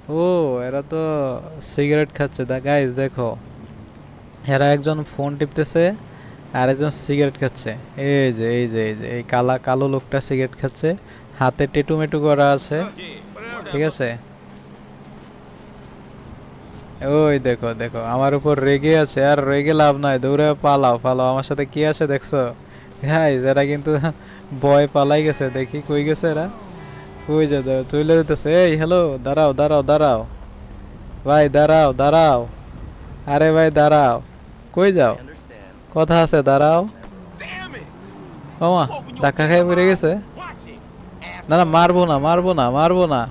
ও, এরা তো সিগারেট খাচ্ছে। গাইস দেখো, এরা একজন ফোন টিপতেছে আর একজন সিগারেট খাচ্ছে। এই যে এই কালা কালো লোকটা সিগারেট খাচ্ছে, হাতে টেটু মেটু করা আছে, ঠিক আছে। ওই দেখো দেখো, আমার উপর রেগে আছে, আর রেগে লাভ নাই, দৌড়ে পালাও পালাও, আমার সাথে কি আছে দেখছো? গাইস এরা কিন্তু ভয় পালাই গেছে, দেখি কই গেছে এরা। কই যে চলে যেতেছে। এই হ্যালো, দাঁড়াও দাঁড়াও দাঁড়াও, ভাই দাঁড়াও দাঁড়াও, আরে ভাই দাঁড়াও, কই যাও? কথা আছে, দাঁড়াও। মামা, ধাক্কা খাই পড়ে গেছে। না না, মারবো না মারবো না মারবো না,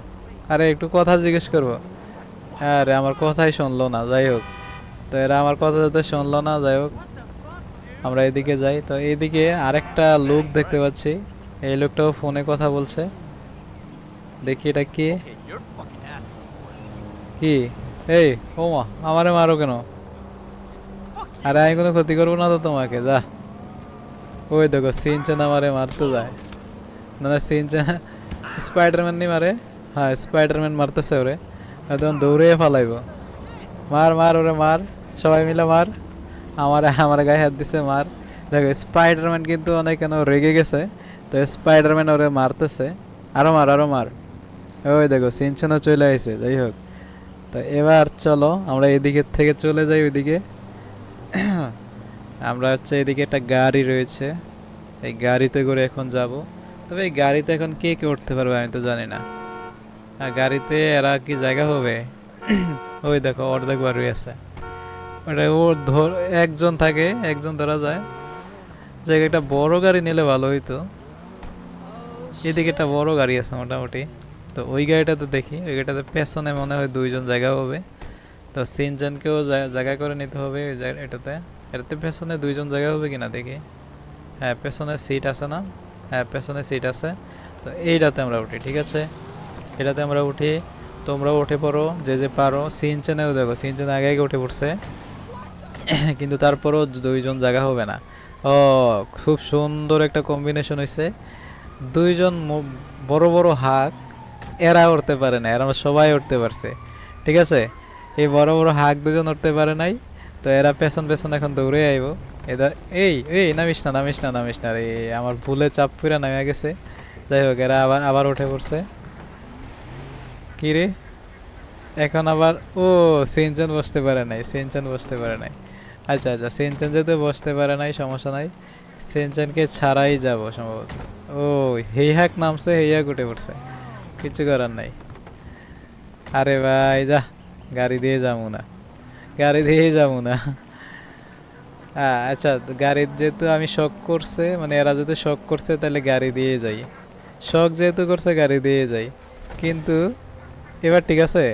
আরে একটু কথা জিজ্ঞেস করবো। আরে আমার কথাই শুনলো না, যাই হোক। তো এরা আমার কথা যাতে শুনলো না, যাই হোক। আমরা এদিকে যাই, তো এইদিকে আরেকটা লোক দেখতে পাচ্ছি। এই লোকটাও ফোনে কথা বলছে। দেখি এটা কি। কি? এই, ওমা, আমারে মারো কেন? আরে আমি কোনো ক্ষতি করবো না তো তোমাকে, যা। ওই দেখো, সিনচেন আমারে মারতে যায়। না না, সিনচেন স্পাইডারম্যান নি মারে। হ্যাঁ, স্পাইডারম্যান মারতেছে ওরে, একদম দৌড়ে ফালাইব। মার মার ওরে মার, সবাই মিলে মার। আমার আমার গায়ে হাত দিছে, মার। দেখো স্পাইডারম্যান কিন্তু অনেক কেন রেগে গেছে, তো স্পাইডারম্যান ওরে মারতেছে। আরো মার আরো মার। ওই দেখো সিনচেনও চলে আইছে, যাই হোক। তো এবার চলো আমরা এদিকে থেকে চলে যাই ওইদিকে। আমরা হচ্ছে এদিকে একটা গাড়ি রয়েছে, এই গাড়িতে করে এখন যাব। তবে এই গাড়িতে এখন কে কে উঠতে পারবে আমি তো জানি না। আর গাড়িতে এরা কি জায়গা হবে? ওই দেখো অর্ধেক বার আছে। ওটা ওর ধর, একজন থাকে, একজন ধরা যায়। জায়গা একটা বড় গাড়ি নিলে ভালো হইতো। এদিকে একটা বড় গাড়ি আছে মোটামুটি। তো ওই গাড়িটাতে দেখি, ওই গাড়িটাতে পেছনে মনে হয় দুইজন জায়গা হবে। তো সিনজনকেও জায়গা করে নিতে হবে ওই এটাতে। এটাতে পেছনে দুইজন জায়গা হবে কিনা দেখি। হ্যাঁ, পেছনে সিট আছে না? হ্যাঁ, পেছনে সিট আছে। তো এইটাতে আমরা উঠি, ঠিক আছে। এটাতে আমরা উঠি, তোমরাও উঠে পড়ো যে যে পারো। সিনচেনেও দেখো, সিনচেন আগে আগে উঠে পড়ছে। কিন্তু তারপরও দুইজন জায়গা হবে না। ও, খুব সুন্দর একটা কম্বিনেশন হয়েছে। দুইজন বড় বড় হাঁক, এরা উঠতে পারে না, এরা সবাই উঠতে পারছে, ঠিক আছে। এই বড় বড় হাঁক দুজন উঠতে পারে নাই। তো এরা পেছন পেছন এখন দৌড়ে আইব। এদের এই এই নামিস না নামিস না নামিস না রে, আমার ভুলে চাপ পুরা নামে গেছে। যাই হোক, এরা আবার আবার উঠে পড়ছে। কি রে, এখন আবার ও, সিনচান বসতে পারে নাই, সিনচান বসতে পারে নাই। আচ্ছা আচ্ছা, সিনচান যেহেতু বসতে পারে নাই, সমস্যা নাই। সিনচানকে ছাড়াই যাব সম্ভবত। ও, হেই হাক নামছে, হেই হাক উঠে পড়ছে, কিছু করার নাই। আরে ভাই যা, গাড়ি দিয়ে যাবো না, গাড়ি দিয়ে যাবো না। আচ্ছা, গাড়ির যেহেতু আমি শখ করছে, মানে এরা যেহেতু শখ করছে, তাহলে গাড়ি দিয়ে যাই। শখ যেহেতু করছে, গাড়ি দিয়ে যাই। কিন্তু এবার ঠিক আছে।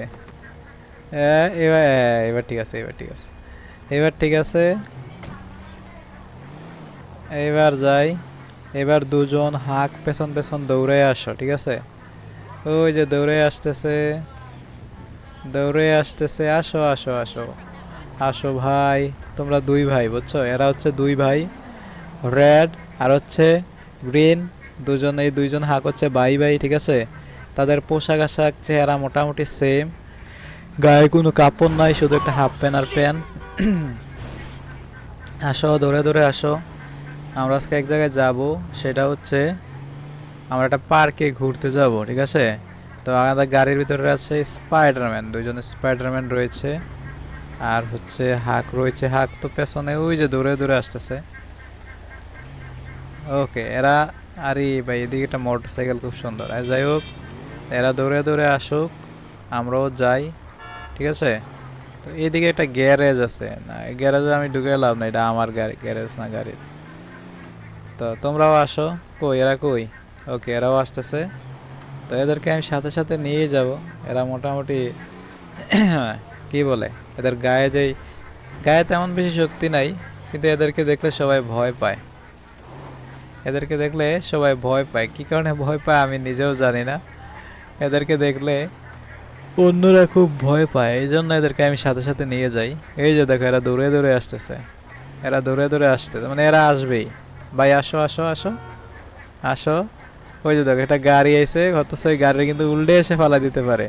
এবার এবার ঠিক আছে, এবার ঠিক আছে, এবার ঠিক আছে। এবার যাই। এবার দুজন হাঁক পেছন পেছন দৌড়ে আসো, ঠিক আছে। ওই যে দৌড়ে আসতেছে, দৌড়ে আসতেছে, আসো আসো আসো। আসো ভাই, তোমরা দুই ভাই বুঝছো, এরা হচ্ছে দুই ভাই, রেড আর হচ্ছে গ্রিন। দুজন, এই দুইজন হাঁক হচ্ছে ভাই ভাই, ঠিক আছে। তাদের পোশাক আশাক চেহারা মোটামুটি সেম, গায়ে কোনো কাপড় নাই, শুধু একটা হাফ প্যান্ট আর প্যান্ট। আসো, দৌড়ে দৌড়ে আসো। আমরা আজকে এক জায়গায় যাব, সেটা হচ্ছে আমরা একটা পার্কে ঘুরতে যাব, ঠিক আছে। তো আমাদের গাড়ির ভিতরে আছে স্পাইডারম্যান, দুইজন স্পাইডারম্যান রয়েছে। আর হচ্ছে হাক রয়েছে, হাক তো পেছনে ওই যে দৌড়ে দৌড়ে আসতেছে। ওকে, এরা, আরে ভাই এদিকে একটা মোটর সাইকেল খুব সুন্দর। আর যাই হোক, এরা দৌড়ে দৌড়ে আসুক, আমরাও যাই, ঠিক আছে। তো এইদিকে একটা গ্যারেজ আছে, না গ্যারেজে আমি ঢুকে লাভ না, এটা আমার গাড়ি, গ্যারেজ না গাড়ির। তো তোমরাও আসো। কই এরা, কই? ওকে, এরাও আসতেছে। তো এদেরকে আমি সাথে সাথে নিয়ে যাব। এরা মোটামুটি কি বলে, এদের গায়ে যেই, গায়ে তেমন বেশি শক্তি নাই, কিন্তু এদেরকে দেখলে সবাই ভয় পায়। এদেরকে দেখলে সবাই ভয় পায়, কি কারণে ভয় পায় আমি নিজেও জানি না। এদেরকে দেখলে অন্যরা খুব ভয় পায়, এই জন্য এদেরকে আমি সাথে সাথে নিয়ে যাই। এই যে দেখো, এরা দৌড়ে দৌড়ে আসতেছে, এরা দৌড়ে দৌড়ে আসতেছে, মানে এরা আসবেই। ভাই আসো আসো আসো আসো। ওই যে দেখো, একটা গাড়ি আইছে, অথচ ওই গাড়ি কিন্তু উল্টে এসে ফালা দিতে পারে।